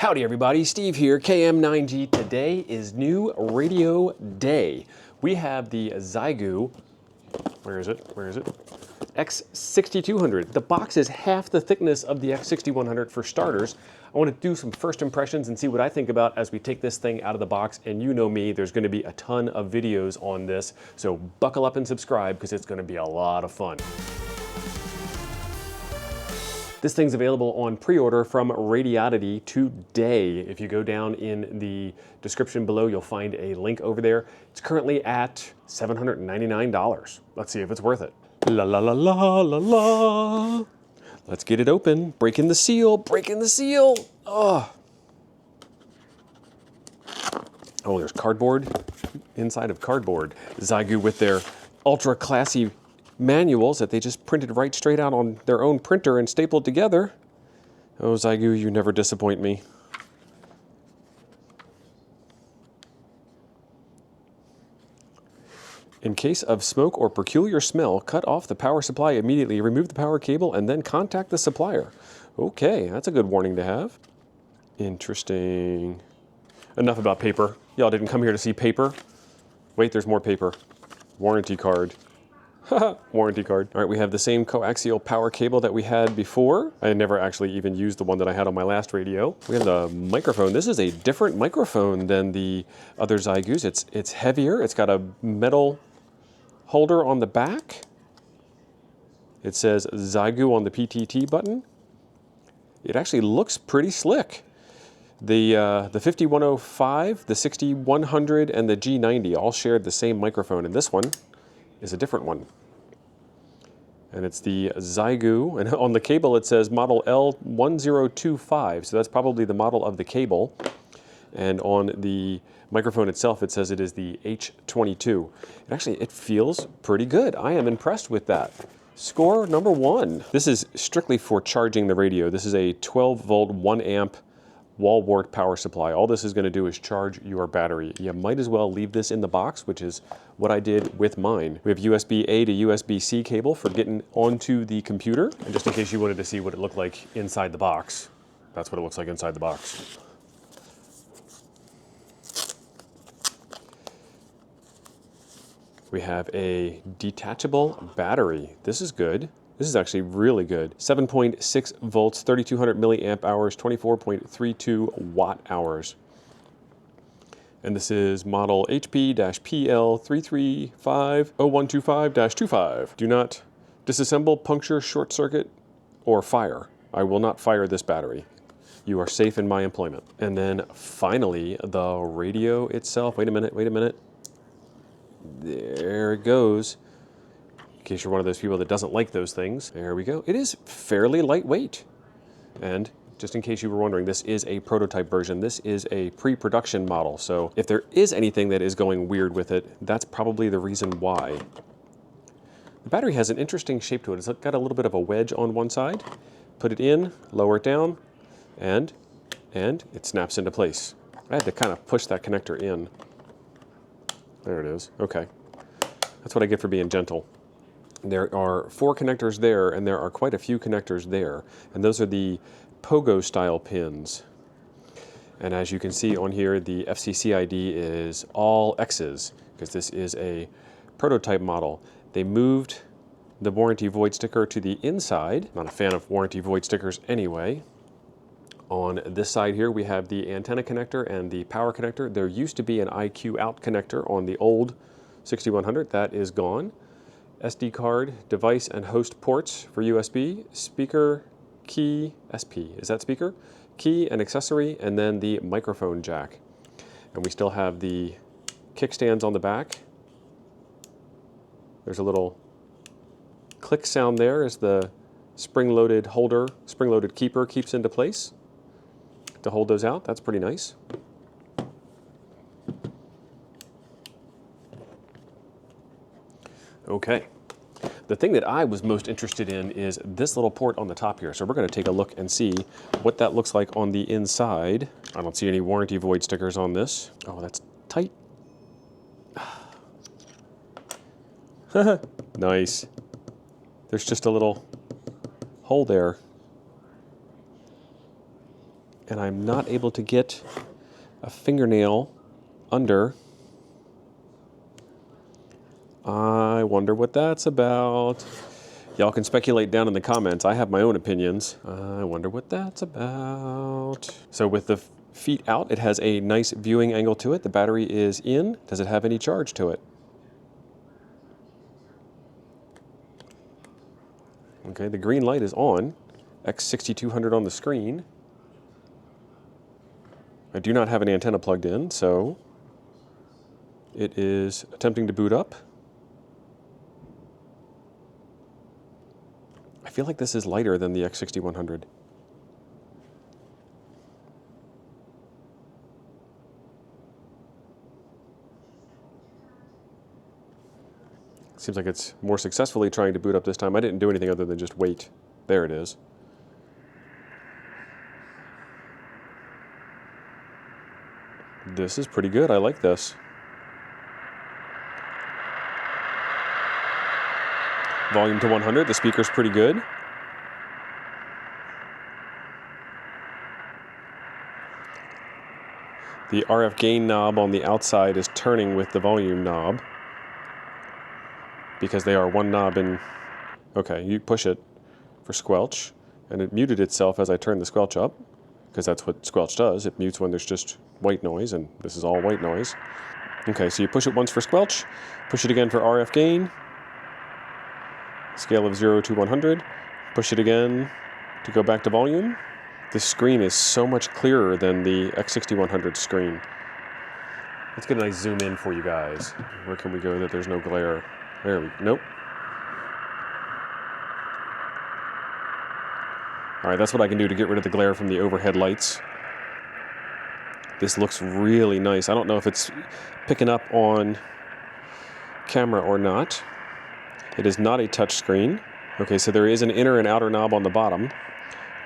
Howdy everybody, Steve here, KM9G. Today is new radio day. We have the Xiegu, where is it? X6200. The box is half the thickness of the X6100 for starters. I want to do some first impressions and see what I think about as we take this thing out of the box. And you know me, there's going to be a ton of videos on this, so buckle up and subscribe because it's going to be a lot of fun. This thing's available on pre-order from Radiodity today. If you go down in the description below, you'll find a link over there. It's currently at $799. Let's see if it's worth it. La la la la la la. Let's get it open. Breaking the seal, breaking the seal. Oh, there's cardboard inside of cardboard. Xiegu with their ultra classy manuals that they just printed right straight out on their own printer and stapled together. Oh, Xiegu, you never disappoint me. In case of smoke or peculiar smell, cut off the power supply immediately, remove the power cable, and then contact the supplier. Okay, that's a good warning to have. Interesting. Enough about paper. Y'all didn't come here to see paper. Wait, there's more paper. Warranty card. Warranty card. All right, we have the same coaxial power cable that we had before. I never actually even used the one that I had on my last radio. We have the microphone. This is a different microphone than the other Xiegus. It's heavier. It's got a metal holder on the back. It says Xiegu on the PTT button. It actually looks pretty slick. The 5105, the 6100, and the G90 all shared the same microphone, and this one is a different one. And it's the Xiegu, and on the cable it says model L1025, so that's probably the model of the cable. And on the microphone itself it says it is the H22. It feels pretty good. I am impressed with that. Score number 1. This is strictly for charging the radio. This is a 12 volt, 1 amp wall wart power supply. All this is going to do is charge your battery. You might as well leave this in the box, which is what I did with mine. We have USB-A to USB-C cable for getting onto the computer. And just in case you wanted to see what it looked like inside the box, that's what it looks like inside the box. We have a detachable battery. This is good. This is actually really good. 7.6 volts, 3200 milliamp hours, 24.32 watt hours. And this is model HP-PL3350125-25. Do not disassemble, puncture, short circuit, or fire. I will not fire this battery. You are safe in my employment. And then finally, the radio itself. Wait a minute. There it goes. In case you're one of those people that doesn't like those things. There we go. It is fairly lightweight. And just in case you were wondering, this is a prototype version. This is a pre-production model. So if there is anything that is going weird with it, that's probably the reason why. The battery has an interesting shape to it. It's got a little bit of a wedge on one side. Put it in, lower it down, and it snaps into place. I had to kind of push that connector in. There it is. Okay. That's what I get for being gentle. There are 4 connectors there, and there are quite a few connectors there. And those are the pogo style pins. And as you can see on here, the FCC ID is all X's, because this is a prototype model. They moved the warranty void sticker to the inside. Not a fan of warranty void stickers anyway. On this side here, we have the antenna connector and the power connector. There used to be an IQ out connector on the old 6100. That is gone. SD card, device and host ports for USB, speaker, key, SP, is that speaker? Key and accessory, and then the microphone jack. And we still have the kickstands on the back. There's a little click sound there as the spring-loaded holder, spring-loaded keeper keeps into place to hold those out. That's pretty nice. Okay. The thing that I was most interested in is this little port on the top here. So we're going to take a look and see what that looks like on the inside. I don't see any warranty void stickers on this. Oh, that's tight. Nice. There's just a little hole there. and I'm not able to get a fingernail under. I wonder what that's about. Y'all can speculate down in the comments. I have my own opinions. I wonder what that's about. So with the feet out, it has a nice viewing angle to it. The battery is in. Does it have any charge to it? Okay, the green light is on. X6200 on the screen. I do not have an antenna plugged in, so it is attempting to boot up. I feel like this is lighter than the X6100. Seems like it's more successfully trying to boot up this time. I didn't do anything other than just wait. There it is. This is pretty good. I like this. Volume to 100. The speaker's pretty good. The RF gain knob on the outside is turning with the volume knob, because they are one knob in. Okay, you push it for squelch, and it muted itself as I turned the squelch up, because that's what squelch does. It mutes when there's just white noise, and this is all white noise. Okay, so you push it once for squelch, push it again for RF gain, scale of 0 to 100, push it again to go back to volume. This screen is so much clearer than the X6100 screen. Let's get a nice zoom in for you guys. Where can we go that there's no glare? There we go. Nope. All right, that's what I can do to get rid of the glare from the overhead lights. This looks really nice. I don't know if it's picking up on camera or not. It is not a touch screen. Okay, so there is an inner and outer knob on the bottom.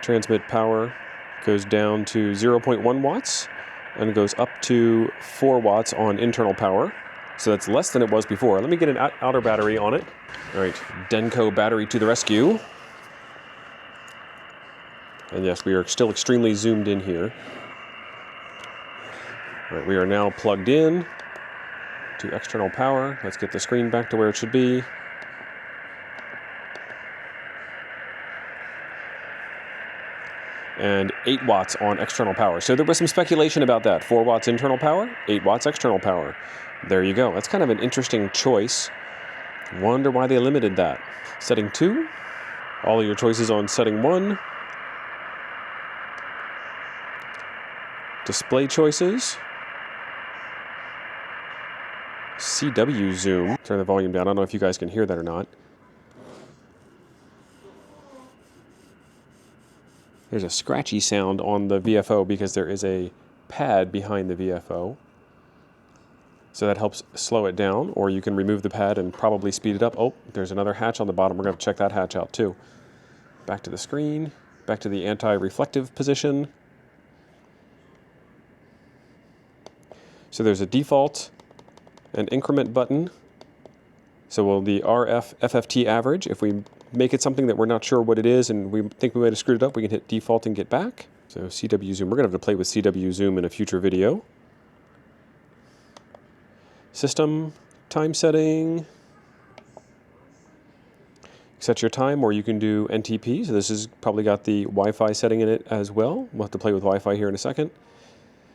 Transmit power goes down to 0.1 watts and goes up to 4 watts on internal power. So that's less than it was before. Let me get an outer battery on it. All right, Denko battery to the rescue. And yes, we are still extremely zoomed in here. All right, we are now plugged in to external power. Let's get the screen back to where it should be. And 8 watts on external power. So there was some speculation about that. 4 watts internal power, 8 watts external power. There you go. That's kind of an interesting choice. Wonder why they limited that. Setting 2. All of your choices on setting 1. Display choices. CW zoom. Turn the volume down. I don't know if you guys can hear that or not. There's a scratchy sound on the VFO because there is a pad behind the VFO. So that helps slow it down, or you can remove the pad and probably speed it up. Oh, there's another hatch on the bottom. We're going to check that hatch out too. Back to the screen, back to the anti-reflective position. So there's a default and increment button. So will the RF FFT average, if we make it something that we're not sure what it is and we think we might have screwed it up, we can hit default and get back. So CW zoom, we're going to have to play with CW zoom in a future video. System, time setting. Set your time, or you can do NTP. So this has probably got the Wi-Fi setting in it as well. We'll have to play with Wi-Fi here in a second.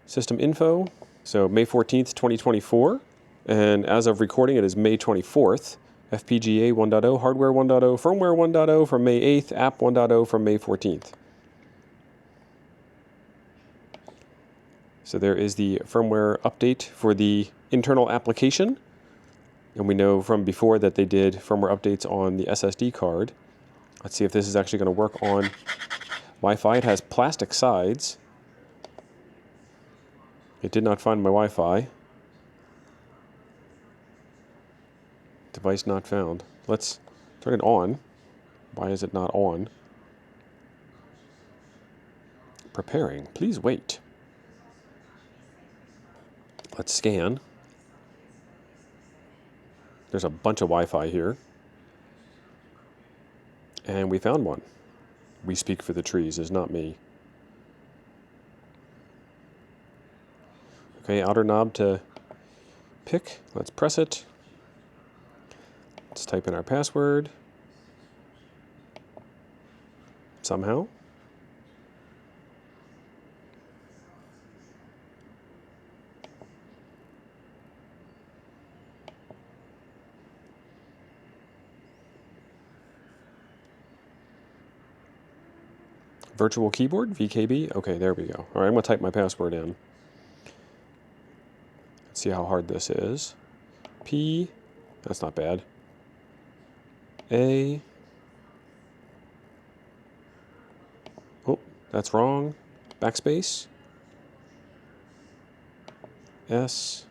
System info, so May 14th, 2024. And as of recording, it is May 24th. FPGA 1.0, hardware 1.0, firmware 1.0 from May 8th, app 1.0 from May 14th. So there is the firmware update for the internal application. And we know from before that they did firmware updates on the SSD card. Let's see if this is actually going to work on Wi-Fi. It has plastic sides. It did not find my Wi-Fi. Device not found. Let's turn it on. Why is it not on? Preparing. Please wait. Let's scan. There's a bunch of Wi-Fi here. And we found one. We speak for the trees is not me. Okay, outer knob to pick. Let's press it. Let's type in our password. Somehow. Virtual keyboard, VKB. Okay, there we go. All right, I'm going to type my password in. Let's see how hard this is. P, that's not bad. A, oh, that's wrong. Backspace. S,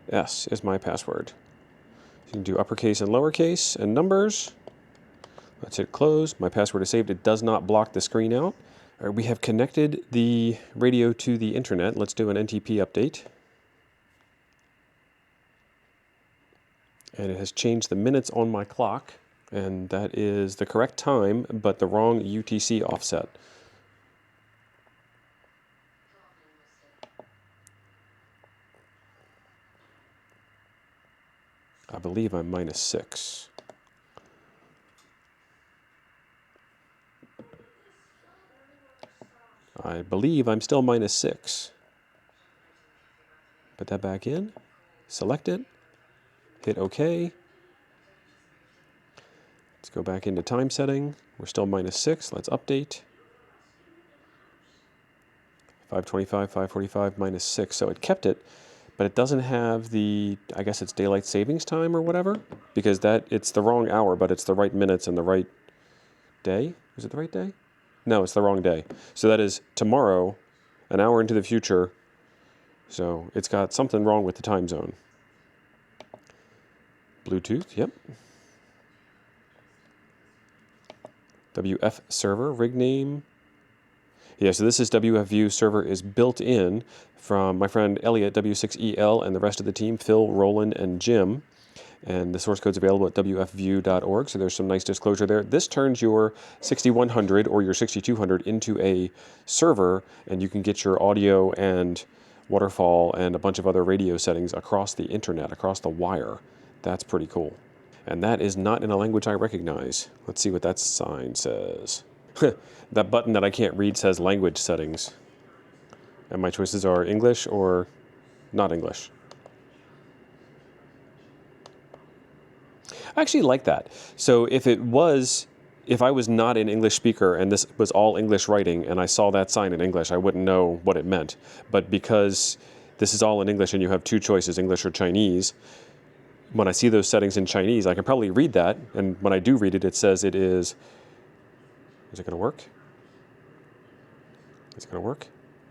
S is my password. You can do uppercase and lowercase and numbers. Let's hit close. My password is saved. It does not block the screen out. All right, we have connected the radio to the internet. Let's do an NTP update. And it has changed the minutes on my clock. And that is the correct time, but the wrong UTC offset. I believe I'm -6. I believe I'm still -6. Put that back in, select it, hit OK. Let's go back into time setting. We're still -6. Let's update. 525, 545, -6. So it kept it, but it doesn't have the, I guess it's daylight savings time or whatever, because it's the wrong hour, but it's the right minutes and the right day. Is it the right day? No, it's the wrong day. So that is tomorrow, an hour into the future. So it's got something wrong with the time zone. Bluetooth, yep. WF server, rig name. Yeah, so this is WF View server is built in from my friend Elliot, W6EL, and the rest of the team, Phil, Roland, and Jim. And the source code's available at wfview.org, so there's some nice disclosure there. This turns your 6100 or your 6200 into a server, and you can get your audio and waterfall and a bunch of other radio settings across the internet, across the wire. That's pretty cool. And that is not in a language I recognize. Let's see what that sign says. That button that I can't read says language settings. And my choices are English or not English. I actually like that. So if I was not an English speaker and this was all English writing and I saw that sign in English, I wouldn't know what it meant. But because this is all in English and you have two choices, English or Chinese, when I see those settings in Chinese, I can probably read that. And when I do read it, it says it is it going to work? Is it going to work?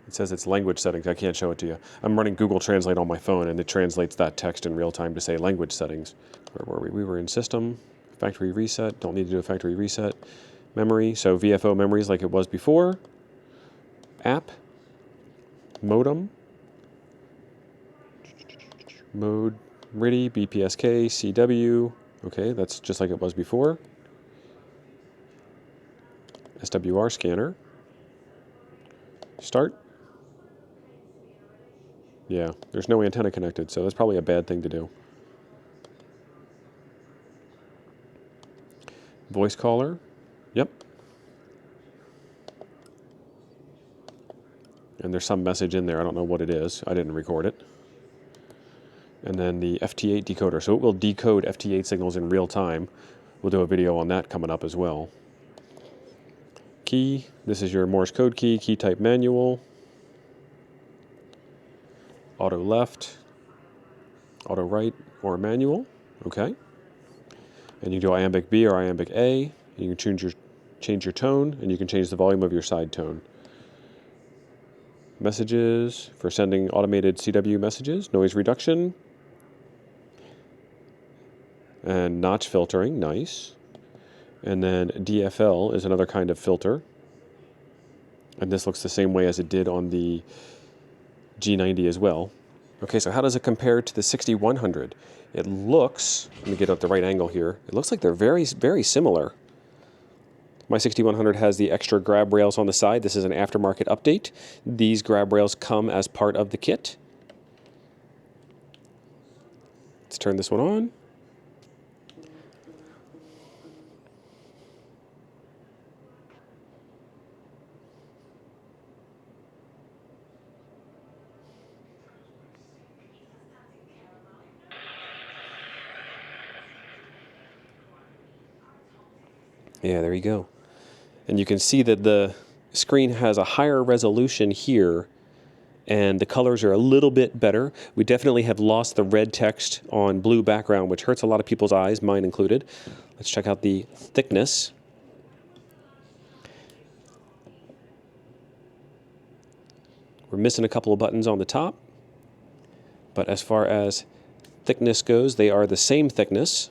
It says it's language settings. I can't show it to you. I'm running Google Translate on my phone, and it translates that text in real time to say language settings. Where were we? We were in System, Factory Reset. Don't need to do a Factory Reset. Memory, so VFO memories like it was before. App. Modem. Mode. RIDI, BPSK, CW. Okay, that's just like it was before. SWR scanner. Start. Yeah, there's no antenna connected, so that's probably a bad thing to do. Voice caller. Yep. And there's some message in there. I don't know what it is. I didn't record it. And then the FT8 decoder. So it will decode FT8 signals in real time. We'll do a video on that coming up as well. Key. This is your Morse code key. Key type manual. Auto left. Auto right or manual. Okay. And you can do iambic B or iambic A. You can change your tone, and you can change the volume of your side tone. Messages for sending automated CW messages. Noise reduction. And notch filtering, nice. And then DFL is another kind of filter. And this looks the same way as it did on the G90 as well. Okay, so how does it compare to the 6100? It looks, let me get at the right angle here, it looks like they're very, very similar. My 6100 has the extra grab rails on the side. This is an aftermarket update. These grab rails come as part of the kit. Let's turn this one on. Yeah, there you go. And you can see that the screen has a higher resolution here, and the colors are a little bit better. We definitely have lost the red text on blue background, which hurts a lot of people's eyes, mine included. Let's check out the thickness. We're missing a couple of buttons on the top, but as far as thickness goes, they are the same thickness.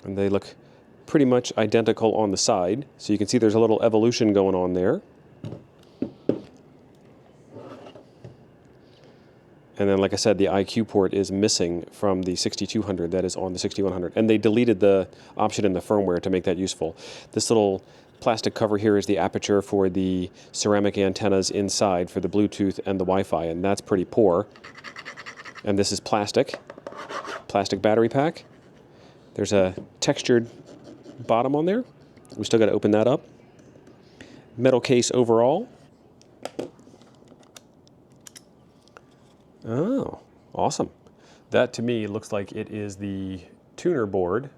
And they look pretty much identical on the side. So you can see there's a little evolution going on there. And then, like I said, the IQ port is missing from the 6200 that is on the 6100. And they deleted the option in the firmware to make that useful. This little plastic cover here is the aperture for the ceramic antennas inside for the Bluetooth and the Wi-Fi, and that's pretty poor. And this is plastic battery pack. There's a textured bottom on there. We still got to open that up. Metal case overall. Oh, awesome. That to me looks like it is the tuner board.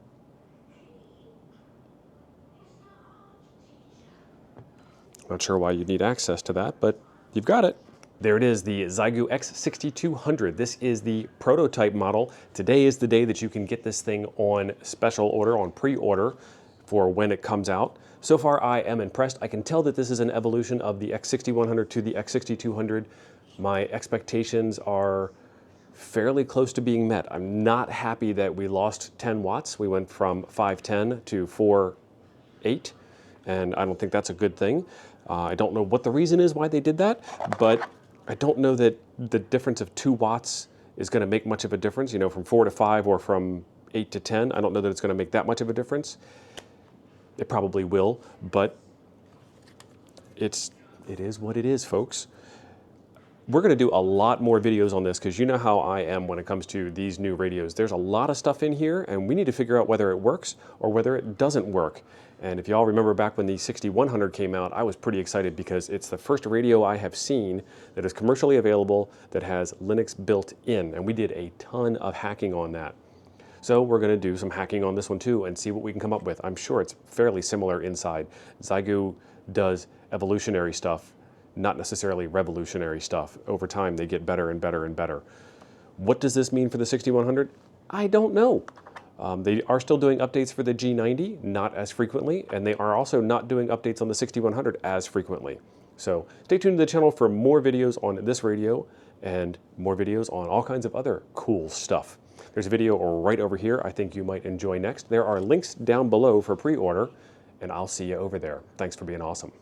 Not sure why you need access to that, but you've got it. There it is, the Xiegu X6200. This is the prototype model. Today is the day that you can get this thing on special order, on pre-order for when it comes out. So far, I am impressed. I can tell that this is an evolution of the X6100 to the X6200. My expectations are fairly close to being met. I'm not happy that we lost 10 watts. We went from 510 to 4.8, and I don't think that's a good thing. I don't know what the reason is why they did that, but I don't know that the difference of 2 watts is going to make much of a difference, you know, from 4 to 5 or from 8 to 10. I don't know that it's going to make that much of a difference. It probably will, but it is what it is, folks. We're going to do a lot more videos on this because you know how I am when it comes to these new radios. There's a lot of stuff in here, and we need to figure out whether it works or whether it doesn't work. And if y'all remember back when the 6100 came out, I was pretty excited because it's the first radio I have seen that is commercially available that has Linux built in, and we did a ton of hacking on that. So we're going to do some hacking on this one too and see what we can come up with. I'm sure it's fairly similar inside. Xiegu does evolutionary stuff, not necessarily revolutionary stuff. Over time, they get better and better and better. What does this mean for the 6100? I don't know. They are still doing updates for the G90, not as frequently, and they are also not doing updates on the 6100 as frequently. So stay tuned to the channel for more videos on this radio and more videos on all kinds of other cool stuff. There's a video right over here I think you might enjoy next. There are links down below for pre-order, and I'll see you over there. Thanks for being awesome.